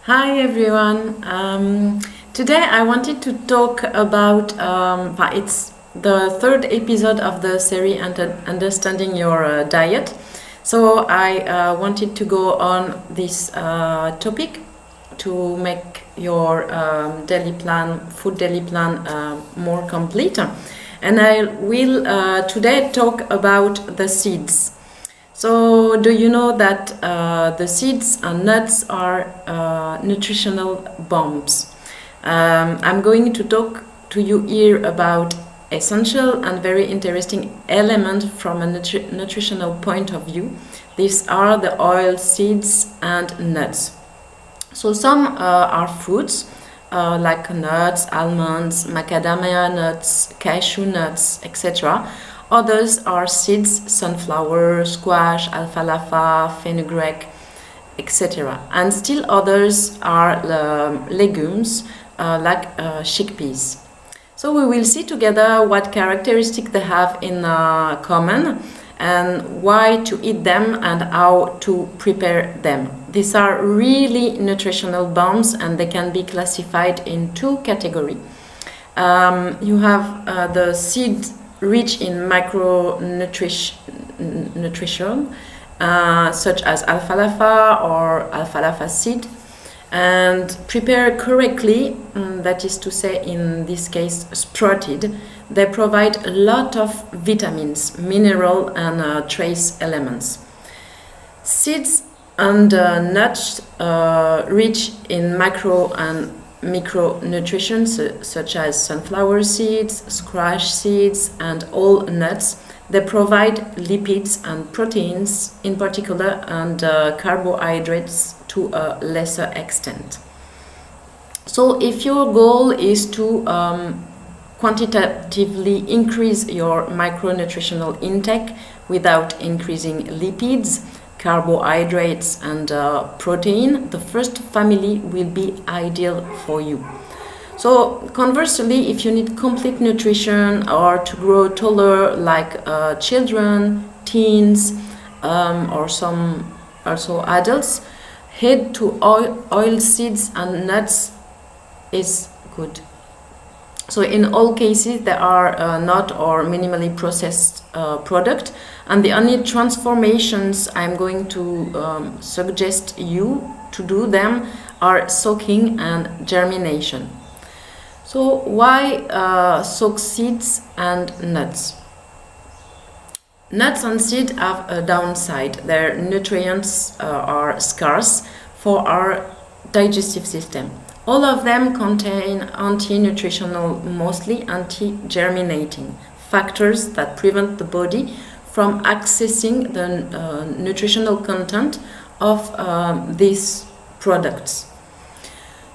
Hi everyone. Today I wanted to talk about it's the third episode of the serie Understanding Your Diet. So I wanted to go on this topic to make your food daily plan more complete. And I will today talk about the seeds. So, do you know that the seeds and nuts are nutritional bombs? I'm going to talk to you here about essential and very interesting element from a nutritional point of view. These are the oil, seeds, and nuts. So, some are fruits like nuts, almonds, macadamia nuts, cashew nuts, etc. Others are seeds, sunflower, squash, alfafa, fenugreek, etc. And still others are legumes like chickpeas. So we will see together what characteristics they have in common and why to eat them and how to prepare them. These are really nutritional bombs and they can be classified in two categories. You have the seeds rich in micronutrition, such as alfalfa or alfalfa seed, and prepared correctly, that is to say, in this case, sprouted, they provide a lot of vitamins, mineral, and trace elements. Seeds and nuts rich in micro and micronutrition such as sunflower seeds, squash seeds, and all nuts. They provide lipids and proteins in particular and carbohydrates to a lesser extent. So if your goal is to quantitatively increase your micronutritional intake without increasing lipids, carbohydrates, and protein, the first family will be ideal for you. So conversely, if you need complete nutrition or to grow taller like children, teens, or some also adults, head to oil seeds and nuts is good. So in all cases, they are not or minimally processed product, and the only transformations I'm going to suggest you to do them are soaking and germination. So why soak seeds and nuts? Nuts and seeds have a downside. Their nutrients are scarce for our digestive system. All of them contain anti-nutritional, mostly anti-germinating factors that prevent the body from accessing the nutritional content of these products.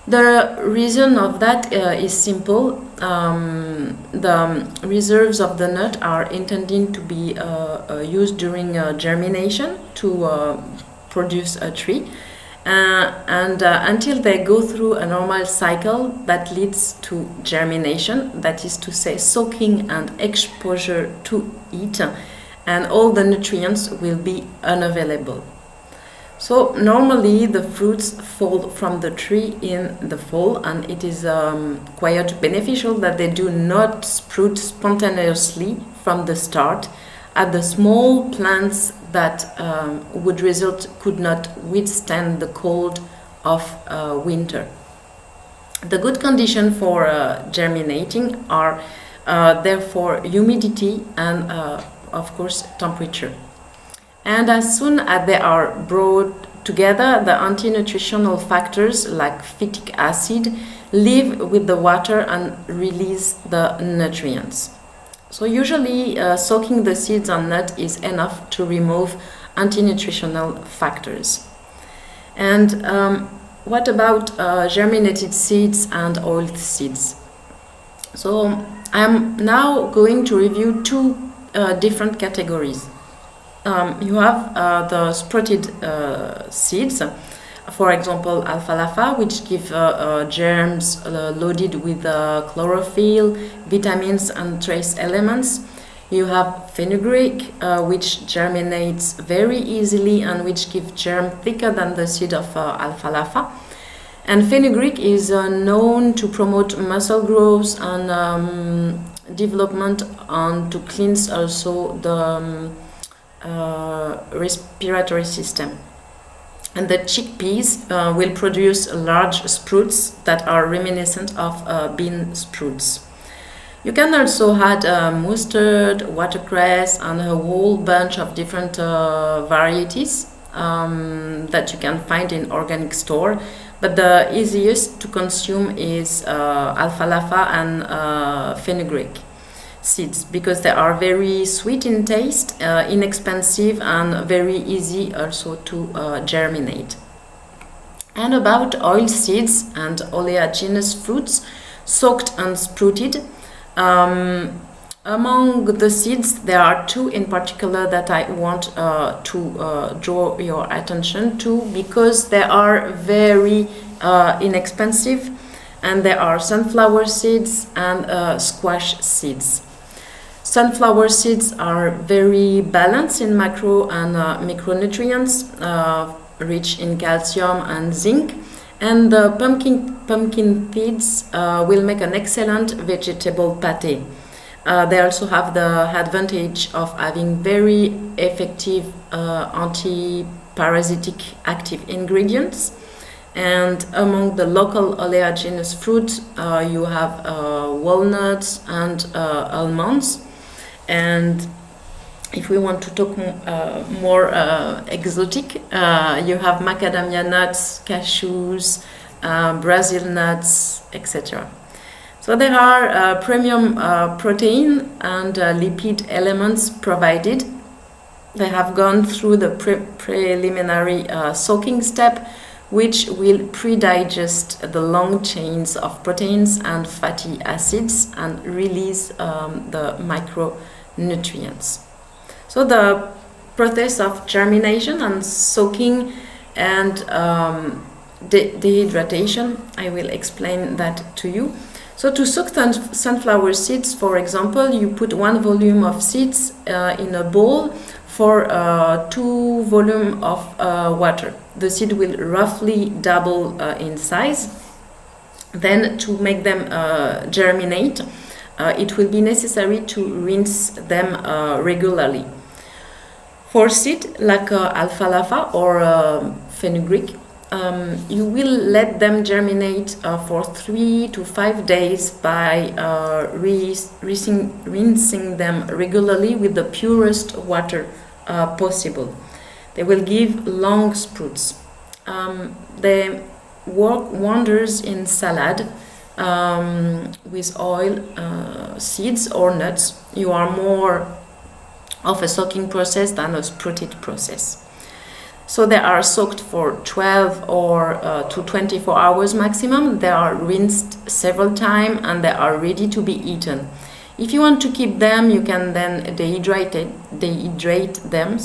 The reason of that is simple. The reserves of the nut are intended to be used during germination to produce a tree. Until they go through a normal cycle that leads to germination, that is to say soaking and exposure to it, and all the nutrients will be unavailable. So normally the fruits fall from the tree in the fall, and it is quite beneficial that they do not sprout spontaneously from the start, as the small plants that could not withstand the cold of winter. The good condition for germinating are therefore humidity and of course temperature. And as soon as they are brought together, the anti-nutritional factors like phytic acid live with the water and release the nutrients. So usually soaking the seeds and nuts is enough to remove anti-nutritional factors. And what about germinated seeds and oiled seeds? So I'm now going to review two different categories. You have the sprouted seeds, for example alfalfa, which give germs loaded with chlorophyll, vitamins, and trace elements. You have fenugreek, which germinates very easily and which give germ thicker than the seed of alfalfa. And fenugreek is known to promote muscle growth and development, and to cleanse also the respiratory system. And the chickpeas will produce large sprouts that are reminiscent of bean sprouts. You can also add mustard, watercress, and a whole bunch of different varieties that you can find in organic store. But the easiest to consume is alfafa and fenugreek seeds, because they are very sweet in taste, inexpensive, and very easy also to germinate. And about oil seeds and oleaginous fruits soaked and sprouted. Among the seeds, there are two in particular that I want to draw your attention to, because they are very inexpensive, and they are sunflower seeds and squash seeds. Sunflower seeds are very balanced in macro and micronutrients, rich in calcium and zinc. And the pumpkin seeds will make an excellent vegetable pâté. They also have the advantage of having very effective anti-parasitic active ingredients. And among the local oleaginous fruits, you have walnuts and almonds. And if we want to talk more exotic, you have macadamia nuts, cashews, Brazil nuts, etc. So there are premium protein and lipid elements provided. They have gone through the preliminary soaking step, which will pre-digest the long chains of proteins and fatty acids and release the micronutrients. So the process of germination and soaking and dehydration, I will explain that to you. So to soak sunflower seeds, for example, you put 1 volume of seeds in a bowl for 2 volumes of water. The seed will roughly double in size. Then to make them germinate, it will be necessary to rinse them regularly. For seed like alfafa or fenugreek, you will let them germinate for 3 to 5 days by rinsing them regularly with the purest water possible. They will give long sprouts. They work wonders in salad with oil, seeds or nuts. You are more of a soaking process than a sprouted process. So they are soaked for 12 or to 24 hours maximum. They are rinsed several times and they are ready to be eaten. If you want to keep them, you can then dehydrate them.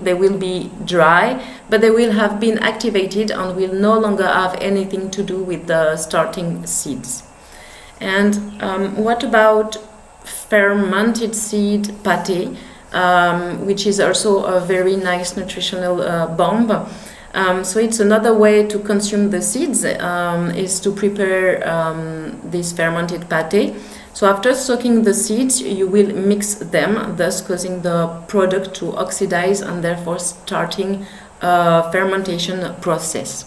They will be dry, but they will have been activated and will no longer have anything to do with the starting seeds. And what about fermented seed pâté? Which is also a very nice nutritional bomb. So it's another way to consume the seeds, is to prepare this fermented pâté. So after soaking the seeds, you will mix them, thus causing the product to oxidize and therefore starting a fermentation process.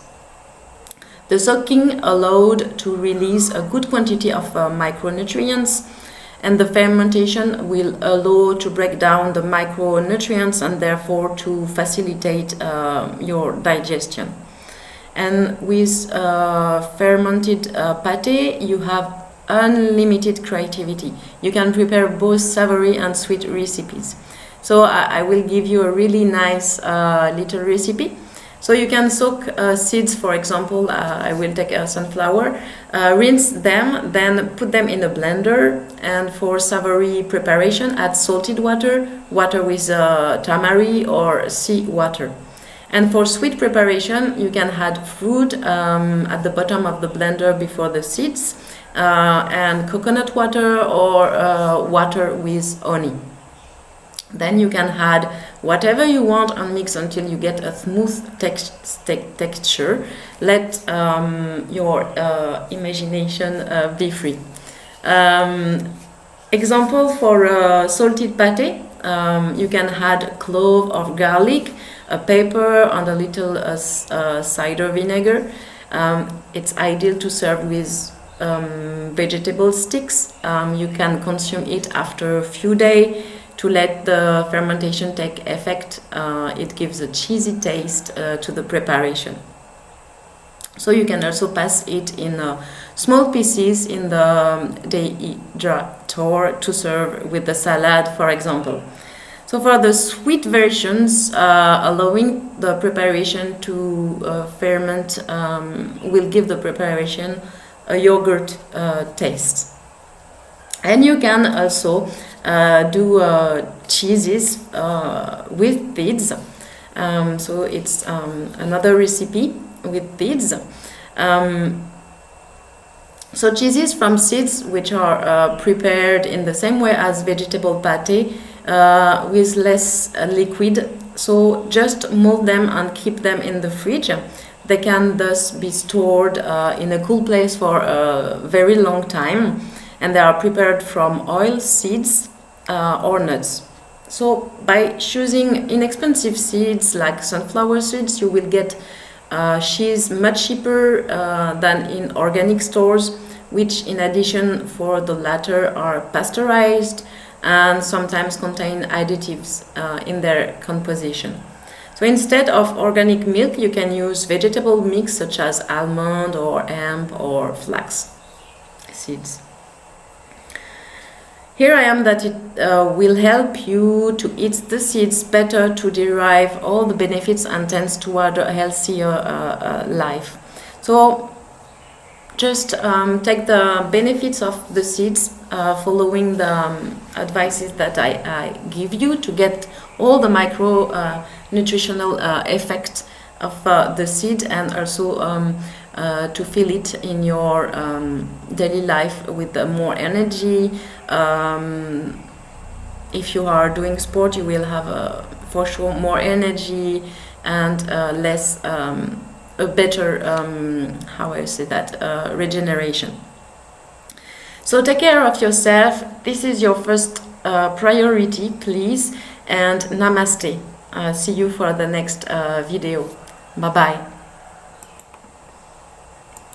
The soaking allowed to release a good quantity of micronutrients, and the fermentation will allow to break down the micronutrients and therefore to facilitate your digestion. And with fermented pâté, you have unlimited creativity. You can prepare both savory and sweet recipes. So I will give you a really nice little recipe. So you can soak seeds, for example, I will take a sunflower, rinse them, then put them in a blender, and for savory preparation add salted water with tamari or sea water. And for sweet preparation, you can add fruit at the bottom of the blender before the seeds, and coconut water or water with honey. Then you can add whatever you want and mix until you get a smooth texture. Let your imagination be free. Example for salted pate, you can add clove of garlic, a pepper, and a little cider vinegar. It's ideal to serve with vegetable sticks. You can consume it after a few days to let the fermentation take effect. It gives a cheesy taste to the preparation. So you can also pass it in small pieces in the dehydrator to serve with the salad, for example. So for the sweet versions, allowing the preparation to ferment will give the preparation a yogurt taste. And you can also do cheeses with beads. So it's another recipe with beads. So cheeses from seeds, which are prepared in the same way as vegetable pate, with less liquid. So just mold them and keep them in the fridge. They can thus be stored in a cool place for a very long time, and they are prepared from oil, seeds, or nuts. So by choosing inexpensive seeds like sunflower seeds, you will get cheese much cheaper than in organic stores, which in addition for the latter are pasteurized and sometimes contain additives in their composition. So instead of organic milk, you can use vegetable mix such as almond or hemp or flax seeds. Here I am that it will help you to eat the seeds better, to derive all the benefits and tends toward a healthier life. So just take the benefits of the seeds, following the advices that I give you to get all the micro nutritional effects of the seed, and also to feel it in your daily life with more energy. If you are doing sport, you will have for sure more energy and less a better regeneration. So take care of yourself. This is your first priority, please, and namaste. See you for the next video. Bye bye.